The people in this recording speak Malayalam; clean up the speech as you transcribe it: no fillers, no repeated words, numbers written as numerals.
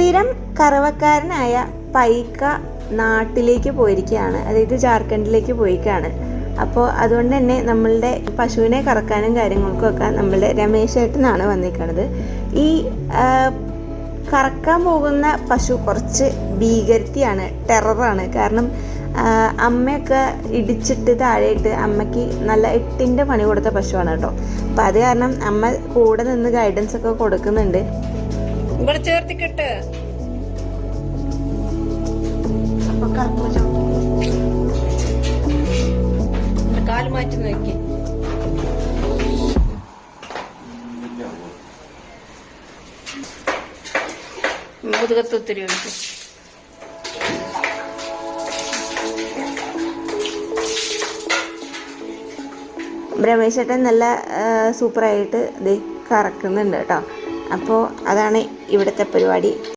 സ്ഥിരം കറവക്കാരനായ പൈക്ക നാട്ടിലേക്ക് പോയിരിക്കുകയാണ്, അതായത് ജാർഖണ്ഡിലേക്ക് പോയിക്കാണ്. അപ്പോൾ അതുകൊണ്ട് തന്നെ നമ്മളുടെ പശുവിനെ കറക്കാനും കാര്യങ്ങൾക്കും ഒക്കെ നമ്മളുടെ രമേശേട്ടനാണ് വന്നിരിക്കുന്നത്. ഈ കറക്കാൻ പോകുന്ന പശു കുറച്ച് ഭീകരത്തിയാണ്, ടെററാണ്. കാരണം അമ്മയൊക്കെ ഇടിച്ചിട്ട് താഴെയിട്ട് അമ്മയ്ക്ക് നല്ല 8ന്റെ പണി കൊടുത്ത പശുവാണ് കേട്ടോ. അപ്പം അത് കാരണം അമ്മ കൂടെ നിന്ന് ഗൈഡൻസ് ഒക്കെ കൊടുക്കുന്നുണ്ട്. ഇവിടെ ചേർത്തിക്കെട്ട് കാല് മാറ്റി നോക്കി മുതുകത്ത് ഒത്തിരി ഒഴിക്കും. രമേശേട്ടൻ നല്ല സൂപ്പറായിട്ട് ഇത് കറക്കുന്നുണ്ട് കേട്ടോ. അപ്പോൾ അതാണ് ഇവിടുത്തെ പരിപാടി.